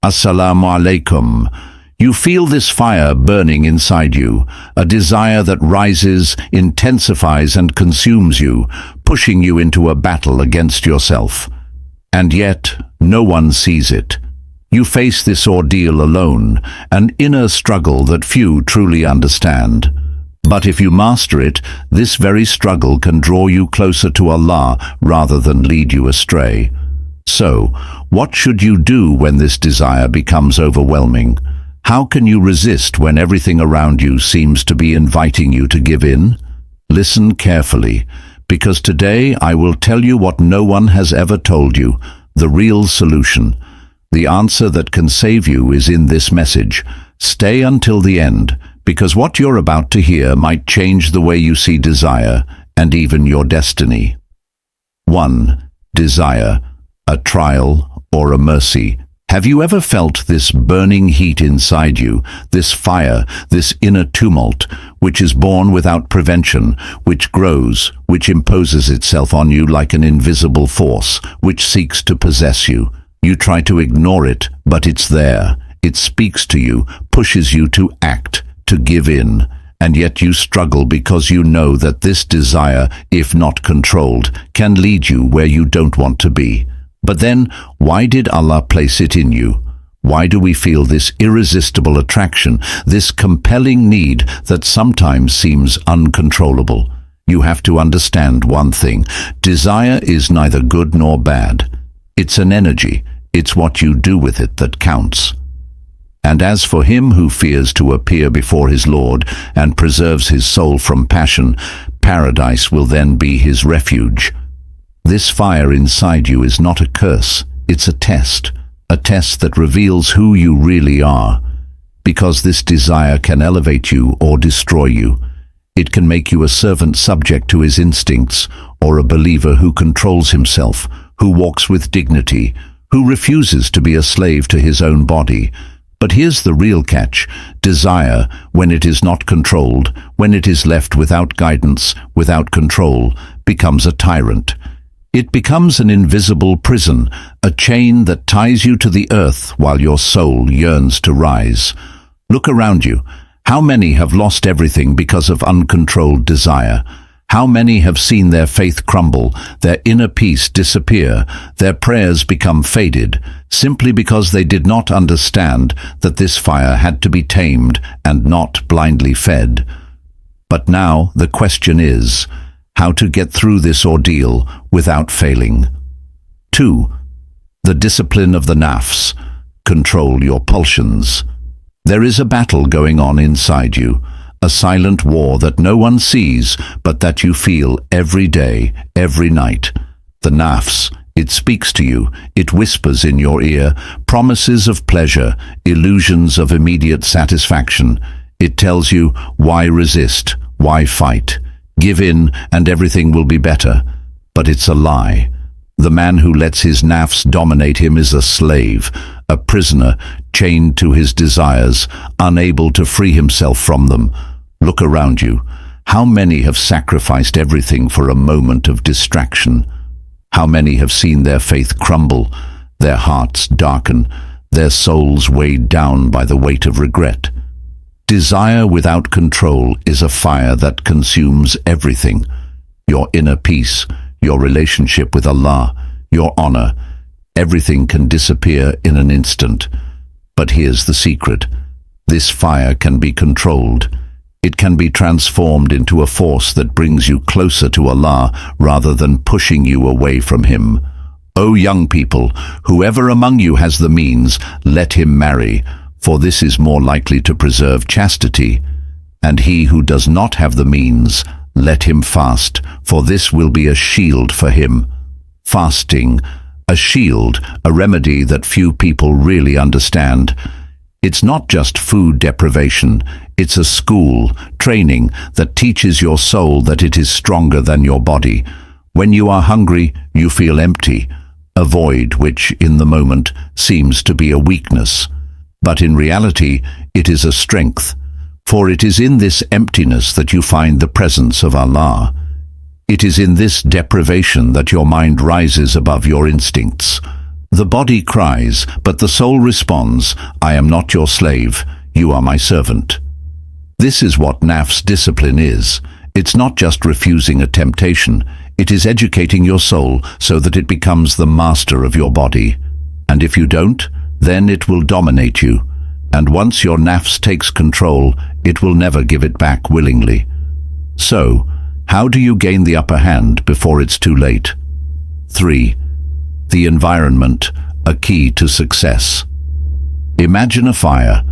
Assalamu alaikum. You feel this fire burning inside you, a desire that rises, intensifies and consumes you, pushing you into a battle against yourself. And yet, no one sees it. You face this ordeal alone, an inner struggle that few truly understand. But if you master it, this very struggle can draw you closer to Allah rather than lead you astray. So, what should you do when this desire becomes overwhelming? How can you resist when everything around you seems to be inviting you to give in? Listen carefully, because today I will tell you what no one has ever told you, the real solution. The answer that can save you is in this message. Stay until the end, because what you're about to hear might change the way you see desire and even your destiny. 1. Desire, a trial or a mercy. Have you ever felt this burning heat inside you, this fire, this inner tumult, which is born without prevention, which grows, which imposes itself on you like an invisible force, which seeks to possess you? You try to ignore it, but it's there. It speaks to you, pushes you to act, to give in, and yet you struggle because you know that this desire, if not controlled, can lead you where you don't want to be. But then, why did Allah place it in you? Why do we feel this irresistible attraction, this compelling need that sometimes seems uncontrollable? You have to understand one thing. Desire is neither good nor bad. It's an energy. It's what you do with it that counts. And as for him who fears to appear before his Lord and preserves his soul from passion, paradise will then be his refuge. This fire inside you is not a curse, it's a test that reveals who you really are. Because this desire can elevate you or destroy you. It can make you a servant subject to his instincts, or a believer who controls himself, who walks with dignity, who refuses to be a slave to his own body. But here's the real catch. Desire, when it is not controlled, when it is left without guidance, without control, becomes a tyrant. It becomes an invisible prison, a chain that ties you to the earth while your soul yearns to rise. Look around you. How many have lost everything because of uncontrolled desire? How many have seen their faith crumble, their inner peace disappear, their prayers become faded, simply because they did not understand that this fire had to be tamed and not blindly fed? But now the question is, how to get through this ordeal without failing. 2. The discipline of the nafs. Control your pulsions. There is a battle going on inside you, a silent war that no one sees, but that you feel every day, every night. The nafs, it speaks to you, it whispers in your ear, promises of pleasure, illusions of immediate satisfaction. It tells you, why resist, why fight? Give in and everything will be better. But it's a lie. The man who lets his nafs dominate him is a slave, a prisoner, chained to his desires, unable to free himself from them. Look around you. How many have sacrificed everything for a moment of distraction? How many have seen their faith crumble, their hearts darken, their souls weighed down by the weight of regret? Desire without control is a fire that consumes everything. Your inner peace, your relationship with Allah, your honor, everything can disappear in an instant. But here's the secret. This fire can be controlled. It can be transformed into a force that brings you closer to Allah rather than pushing you away from Him. O young people, whoever among you has the means, let him marry, for this is more likely to preserve chastity. And he who does not have the means, let him fast, for this will be a shield for him. Fasting, a shield, a remedy that few people really understand. It's not just food deprivation, it's a school, training that teaches your soul that it is stronger than your body. When you are hungry, you feel empty, a void which, in the moment, seems to be a weakness. But in reality, it is a strength, for it is in this emptiness that you find the presence of Allah. It is in this deprivation that your mind rises above your instincts. The body cries, but the soul responds, I am not your slave, you are my servant. This is what nafs discipline is. It's not just refusing a temptation, it is educating your soul so that it becomes the master of your body. And if you don't, then it will dominate you. And once your nafs takes control, it will never give it back willingly. So, how do you gain the upper hand before it's too late? 3. The environment, a key to success. Imagine a fire,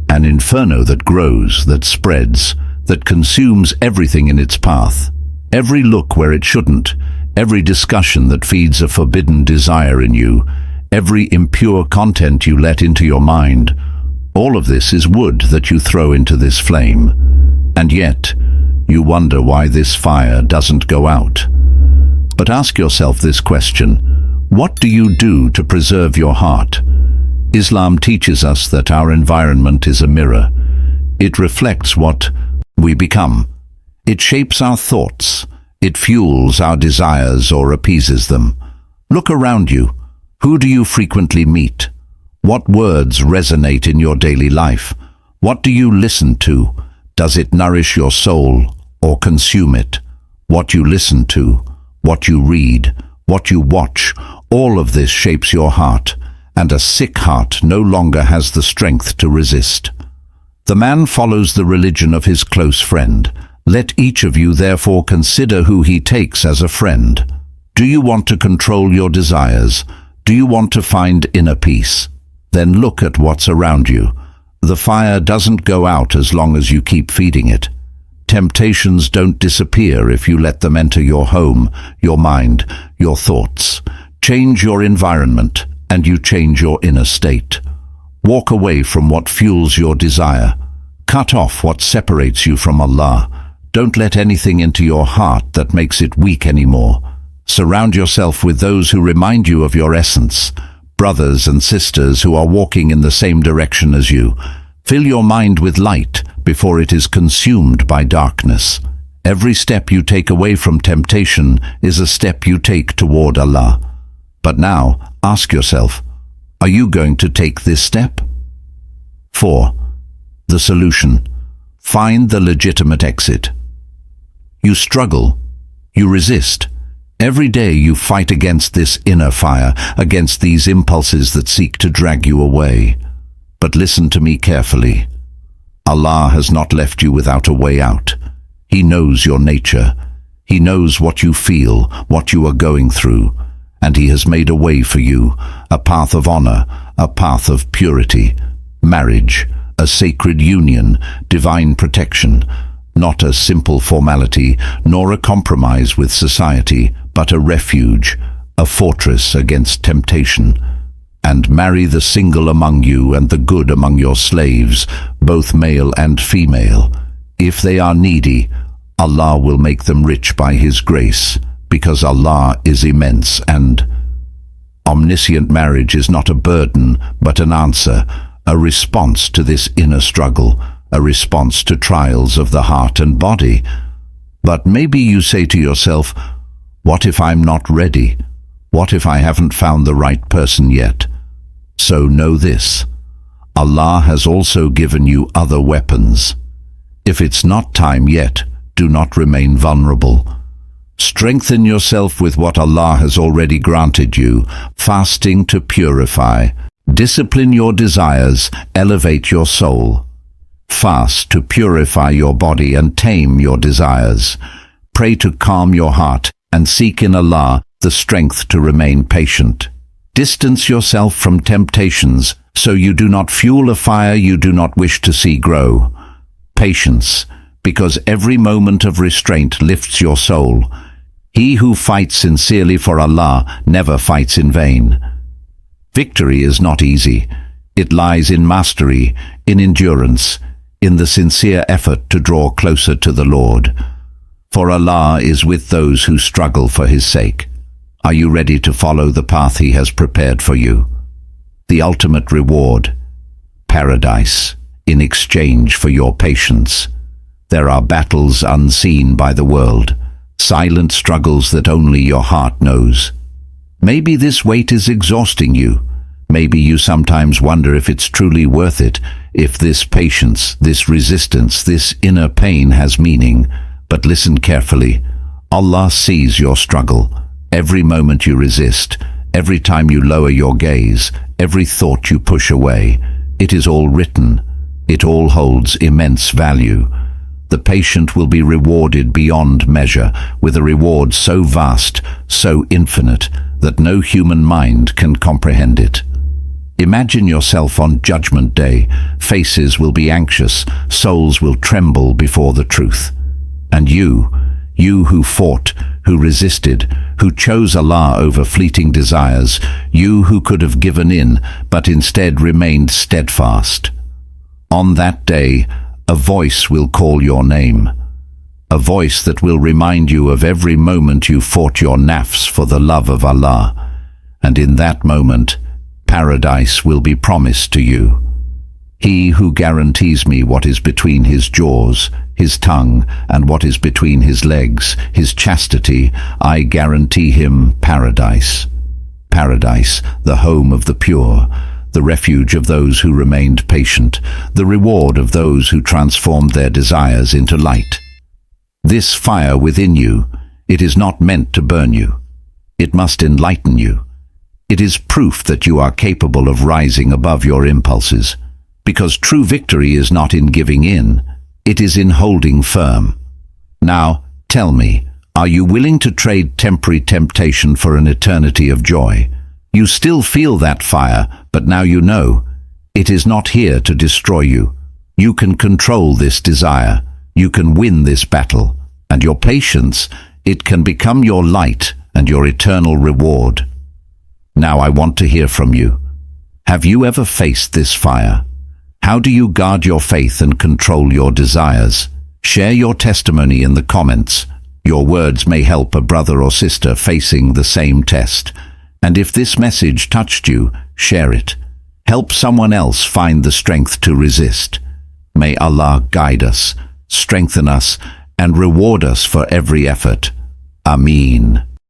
an inferno that grows, that spreads, that consumes everything in its path. Every look where it shouldn't, every discussion that feeds a forbidden desire in you, every impure content you let into your mind, all of this is wood that you throw into this flame. And yet, you wonder why this fire doesn't go out. But ask yourself this question: what do you do to preserve your heart? Islam teaches us that our environment is a mirror. It reflects what we become. It shapes our thoughts. It fuels our desires or appeases them. Look around you. Who do you frequently meet? What words resonate in your daily life? What do you listen to? Does it nourish your soul or consume it? What you listen to, what you read, what you watch, all of this shapes your heart, and a sick heart no longer has the strength to resist. The man follows the religion of his close friend. Let each of you therefore consider who he takes as a friend. Do you want to control your desires? Do you want to find inner peace? Then look at what's around you. The fire doesn't go out as long as you keep feeding it. Temptations don't disappear if you let them enter your home, your mind, your thoughts. Change your environment, and you change your inner state. Walk away from what fuels your desire. Cut off what separates you from Allah. Don't let anything into your heart that makes it weak anymore. Surround yourself with those who remind you of your essence, brothers and sisters who are walking in the same direction as you. Fill your mind with light before it is consumed by darkness. Every step you take away from temptation is a step you take toward Allah. But now, ask yourself, are you going to take this step? 4. The solution. Find the legitimate exit. You struggle. You resist. Every day you fight against this inner fire, against these impulses that seek to drag you away. But listen to me carefully. Allah has not left you without a way out. He knows your nature. He knows what you feel, what you are going through. And He has made a way for you, a path of honor, a path of purity, marriage, a sacred union, divine protection, not a simple formality, nor a compromise with society, but a refuge, a fortress against temptation. And marry the single among you and the good among your slaves, both male and female. If they are needy, Allah will make them rich by His grace, because Allah is immense and omniscient. Marriage is not a burden, but an answer, a response to this inner struggle, a response to trials of the heart and body. But maybe you say to yourself, what if I'm not ready? What if I haven't found the right person yet? So know this, Allah has also given you other weapons. If it's not time yet, do not remain vulnerable. Strengthen yourself with what Allah has already granted you, fasting to purify. Discipline your desires, elevate your soul. Fast to purify your body and tame your desires. Pray to calm your heart and seek in Allah the strength to remain patient. Distance yourself from temptations so you do not fuel a fire you do not wish to see grow. Patience, because every moment of restraint lifts your soul. He who fights sincerely for Allah never fights in vain. Victory is not easy. It lies in mastery, in endurance, in the sincere effort to draw closer to the Lord. For Allah is with those who struggle for His sake. Are you ready to follow the path He has prepared for you? The ultimate reward, paradise, in exchange for your patience. There are battles unseen by the world, silent struggles that only your heart knows. Maybe this weight is exhausting you. Maybe you sometimes wonder if it's truly worth it, if this patience, this resistance, this inner pain has meaning. But listen carefully. Allah sees your struggle. Every moment you resist, every time you lower your gaze, every thought you push away. It is all written. It all holds immense value. The patient will be rewarded beyond measure, with a reward so vast, so infinite, that no human mind can comprehend it. Imagine yourself on Judgment Day. Faces will be anxious, souls will tremble before the truth. And you who fought, who resisted, who chose Allah over fleeting desires, you who could have given in, but instead remained steadfast. On that day, a voice will call your name. A voice that will remind you of every moment you fought your nafs for the love of Allah. And in that moment, paradise will be promised to you. He who guarantees me what is between his jaws, his tongue, and what is between his legs, his chastity, I guarantee him paradise. Paradise, the home of the pure, the refuge of those who remained patient, the reward of those who transformed their desires into light. This fire within you, it is not meant to burn you. It must enlighten you. It is proof that you are capable of rising above your impulses, because true victory is not in giving in, it is in holding firm. Now, tell me, are you willing to trade temporary temptation for an eternity of joy? You still feel that fire, but now you know, it is not here to destroy you. You can control this desire, you can win this battle, and your patience, it can become your light and your eternal reward. Now I want to hear from you. Have you ever faced this fire? How do you guard your faith and control your desires? Share your testimony in the comments. Your words may help a brother or sister facing the same test. And if this message touched you, share it. Help someone else find the strength to resist. May Allah guide us, strengthen us, and reward us for every effort. Ameen.